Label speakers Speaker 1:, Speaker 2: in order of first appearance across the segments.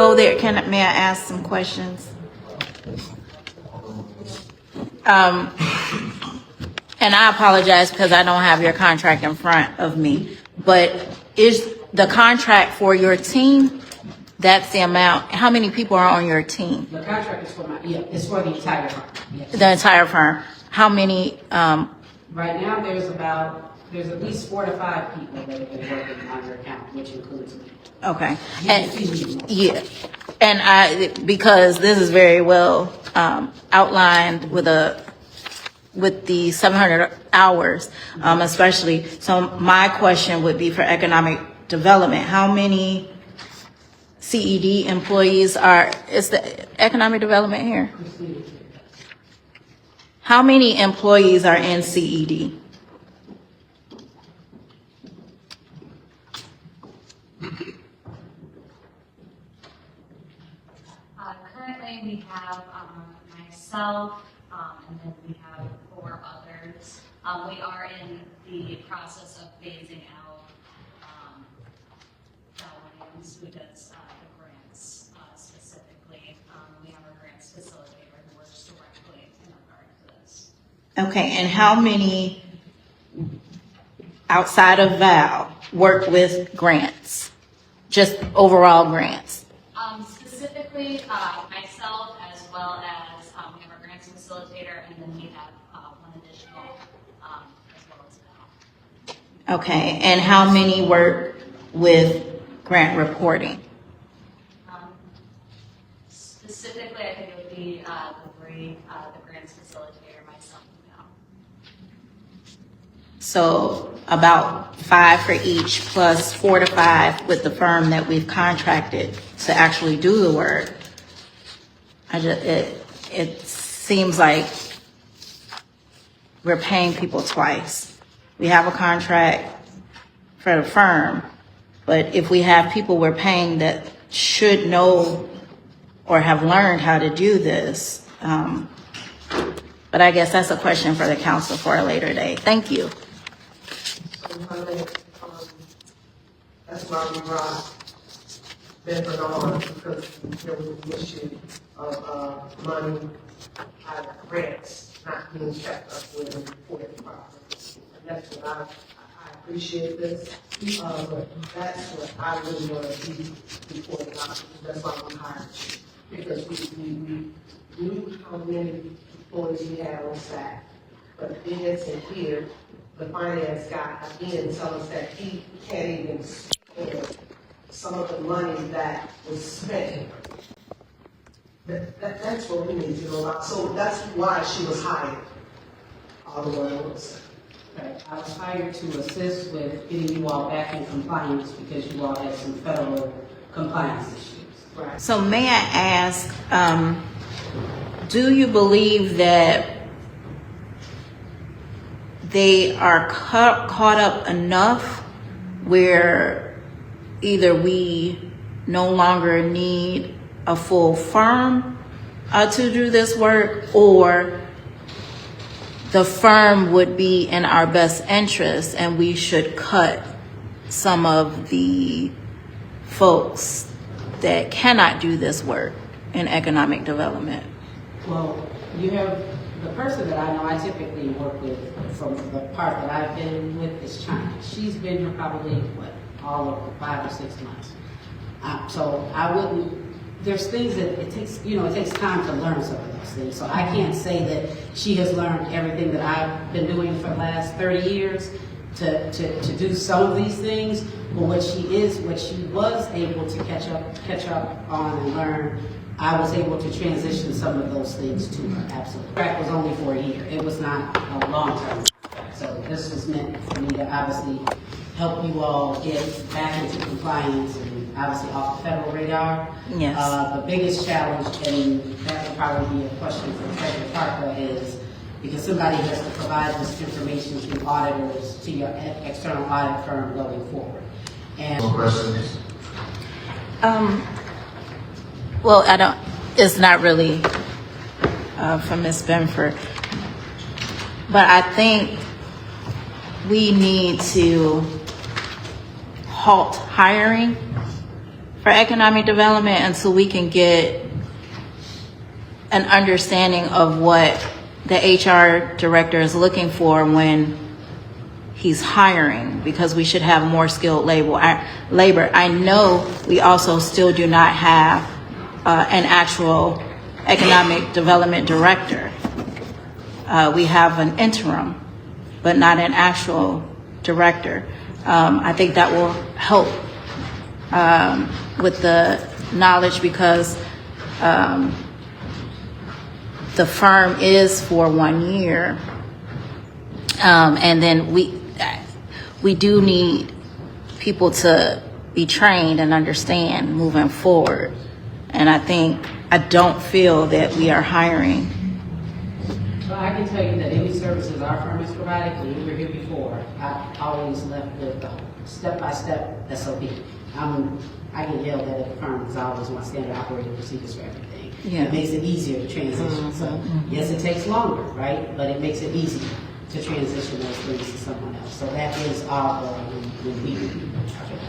Speaker 1: go there, may I ask some questions? And I apologize because I don't have your contract in front of me, but is the contract for your team? That's the amount. How many people are on your team?
Speaker 2: The contract is for it's for the entire firm. Yes.
Speaker 1: The entire firm. How many?
Speaker 2: Right now, there's at least 4 to 5 people that have been working on your account, which includes me.
Speaker 1: Okay. And because this is very well outlined with the 700 hours, especially. So my question would be for economic development. How many CED employees is the economic development here? How many employees are in CED?
Speaker 3: Currently, we have myself, and then we have 4 others. We are in the process of phasing out Williams, who does the grants specifically. We have our grants facilitator who works directly in regard to this.
Speaker 1: Okay, and how many outside of Val work with grants? Just overall grants?
Speaker 3: Specifically, myself, as well as we have our grants facilitator, and then we have one additional, as well as Val.
Speaker 1: Okay, and how many work with grant reporting?
Speaker 3: Specifically, I think it would be the grants facilitator, myself, and Val.
Speaker 1: So about 5 for each, plus 4 to 5 with the firm that we've contracted to actually do the work. It seems like we're paying people twice. We have a contract for the firm, but if we have people we're paying that should know or have learned how to do this, but I guess that's a question for the council for a later day. Thank you.
Speaker 4: That's why we brought Bedford on, because there was an issue of money out of grants not being kept up with and reported properly. And that's what I appreciate this, but that's what I really want to see reported out. That's why we hired you, because we knew how many employees we had on staff. But then it's in here, the finance guy again tells us that he can't even spend some of the money that was spent. That's what we need to know about. So that's why she was hired. All the ones.
Speaker 2: Right. I was hired to assist with getting you all back in compliance because you all had some federal compliance issues.
Speaker 4: Right.
Speaker 1: So may I ask, do you believe that they are caught up enough where either we no longer need a full firm to do this work, or the firm would be in our best interest and we should cut some of the folks that cannot do this work in economic development?
Speaker 2: Well, you have the person that I know I typically work with from the part that I've been with is China. She's been here probably, all of 5 or 6 months. So I wouldn't, there's things that it takes time to learn some of those things. So I can't say that she has learned everything that I've been doing for the last 30 years to do some of these things. But what she was able to catch up on and learn, I was able to transition some of those things to her, absolutely. The contract was only for a year. It was not a long-term contract. So this was meant for me to obviously help you all get back into compliance and obviously off the federal radar.
Speaker 1: Yes.
Speaker 2: The biggest challenge, and that would probably be a question for Treasurer Parker, is because somebody has to provide this information to auditors, to your external audit firm going forward. And
Speaker 5: No questions?
Speaker 1: Well, it's not really for Ms. Benford, but I think we need to halt hiring for for economic development until we can get an understanding of what the HR director is looking for when he's hiring, because we should have more skilled labor. I know we also still do not have an actual economic development director. We have an interim, but not an actual director. I think that will help with the knowledge, because the firm is for 1 year. And then we do need people to be trained and understand moving forward. And I don't feel that we are hiring.
Speaker 2: Well, I can tell you that any services our firm has provided, when we were here before, I always left with the step-by-step SOP. I get yelled at the firm because I always want standard operating procedures for everything.
Speaker 1: Yeah.
Speaker 2: It makes it easier to transition. So, yes, it takes longer, right? But it makes it easy to transition those things to someone else. So that is our goal when we do this project.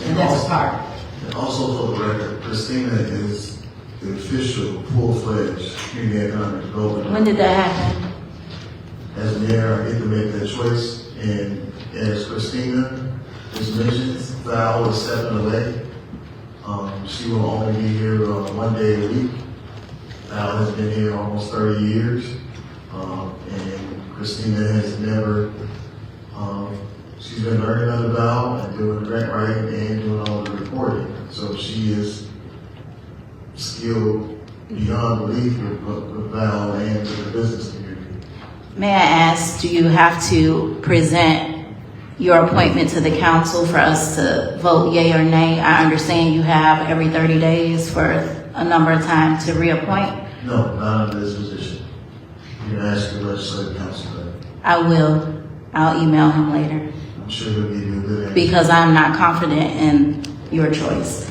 Speaker 2: And that's a part of it.
Speaker 5: And also for the record, Christina is the official, full-fledged community economic development.
Speaker 1: When did that happen?
Speaker 5: As mayor, I get to make that choice, and as Christina just mentioned, Val is stepping away. She will only be here 1 day a week. Val has been here almost 30 years, and Christina has never, she's been learning under Val and doing grant writing and doing all the reporting. So she is skilled beyond belief with Val and with the business community.
Speaker 1: May I ask, do you have to present your appointment to the council for us to vote yea or nay? I understand you have every 30 days for a number of times to reappoint.
Speaker 5: No, not under this position. You can ask the legislative council that.
Speaker 1: I will. I'll email him later,
Speaker 5: I'm sure he'll give you a good answer.
Speaker 1: because I'm not confident in your choice.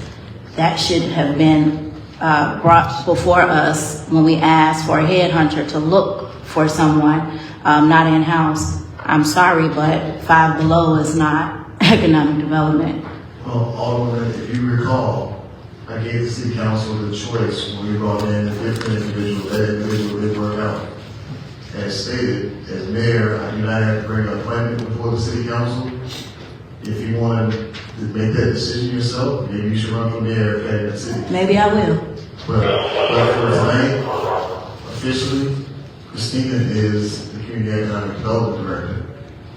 Speaker 1: That should have been brought before us when we asked for a headhunter to look for someone, not in-house. I'm sorry, but Five Below is not economic development.
Speaker 5: Well, Alderman, if you recall, I gave the city council the choice when we brought in a different individual. That individual didn't work out. As stated, as mayor, I do not have to bring an appointment before the city council. If you want to make that decision yourself, maybe you should run for mayor of Calumet City.
Speaker 1: Maybe I will.
Speaker 5: But for tonight, officially, Christina is the Community Economic Development Director.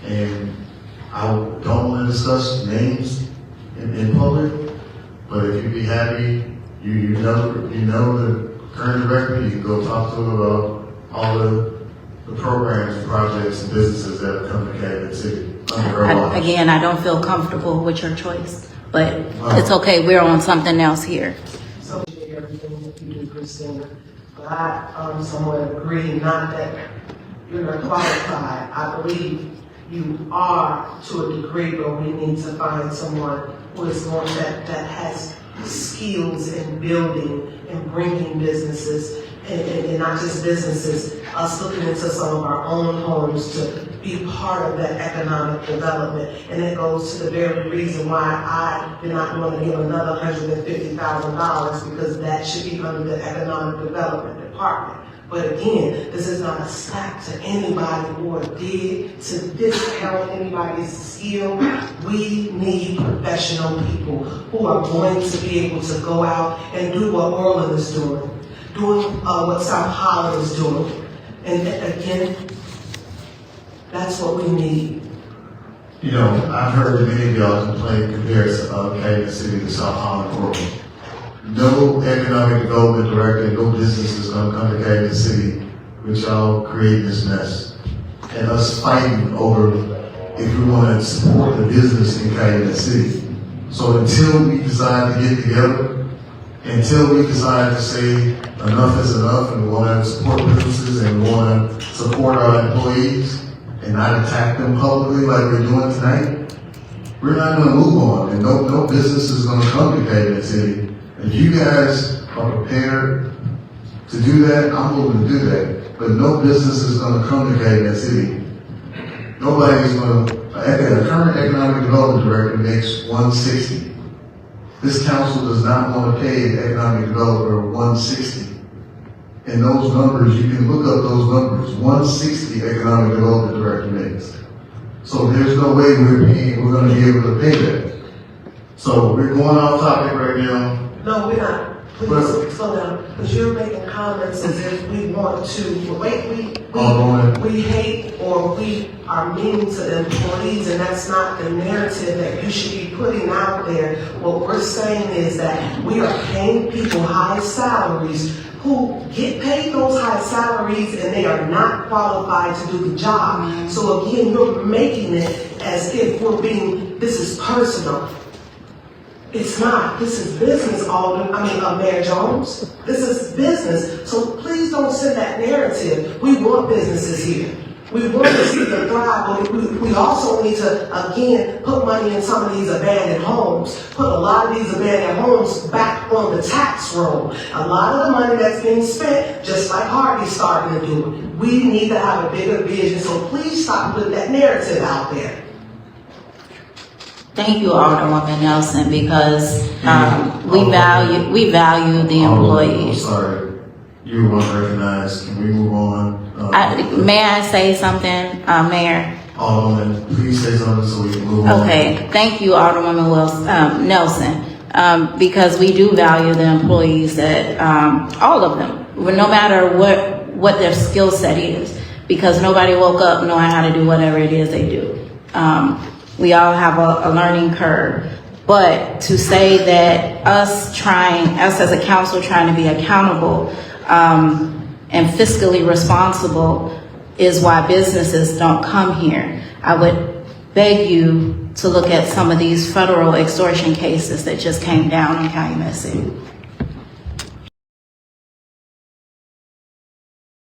Speaker 5: And I don't want to discuss names in public, but if you'd be happy, you know the current director, you can go talk to her about all the programs and projects and businesses that have come to Calumet City under her office.
Speaker 1: Again, I don't feel comfortable with your choice, but it's okay. We're on something else here.
Speaker 4: So everything that you do, Christina. But I somewhat agree, not that you're not qualified. I believe you are to a degree, but we need to find someone who is going that has skills in building and bringing businesses, and not just businesses, us looking into some of our own homes to be part of that economic development. And it goes to the very reason why I did not want to give another $150,000, because that should be under the economic development department. But again, this is not a stack to anybody or a dig to discount anybody's skill. We need professional people who are going to be able to go out and do what Orland is doing what South Holland is doing. And again, that's what we need.
Speaker 5: You know, I've heard many of y'all complain comparison of Calumet City to South Holland, Oregon. No economic development director, no business is going to come to Calumet City with y'all creating this mess. And us fighting over if we want to support the business in Calumet City. So until we decide to get together, until we decide to say enough is enough and we want to support businesses and we want to support our employees and not attack them publicly like we're doing tonight, we're not going to move on. And no business is going to come to Calumet City. If you guys are prepared to do that, I'm willing to do that. But no business is going to come to Calumet City. Nobody is going to, a current economic development director makes $160. This council does not want to pay an economic developer 160. And those numbers, you can look up those numbers, 160 economic development director makes. So there's no way we're gonna be able to pay that. So we're going off topic right now.
Speaker 4: No, we're not. Please, slow down, because you're making comments as if we want to, we hate or we are mean to the employees, and that's not the narrative that you should be putting out there. What we're saying is that we are paying people high salaries who get paid those high salaries and they are not qualified to do the job. So again, you're making it as if this is personal. It's not. This is business, Mayor Jones. This is business. So please don't send that narrative. We want businesses here. We want to see them thrive, but we also need to, again, put money in some of these abandoned homes, put a lot of these abandoned homes back on the tax roll. A lot of the money that's being spent, just like Harvey's starting to do, we need to have a bigger vision. So please stop putting that narrative out there.
Speaker 1: Thank you, Alderwoman Nelson, because we value the employees.
Speaker 5: I'm sorry, you weren't recognized. Can we move on?
Speaker 1: May I say something, Mayor?
Speaker 5: Alderwoman, please say something so we can move on.
Speaker 1: Okay, thank you, Alderwoman Nelson, because we do value the employees that, all of them, no matter what their skill set is, because nobody woke up knowing how to do whatever it is they do. We all have a learning curve, but to say that us as a council trying to be accountable, and fiscally responsible is why businesses don't come here. I would beg you to look at some of these federal extortion cases that just came down in Calumet City.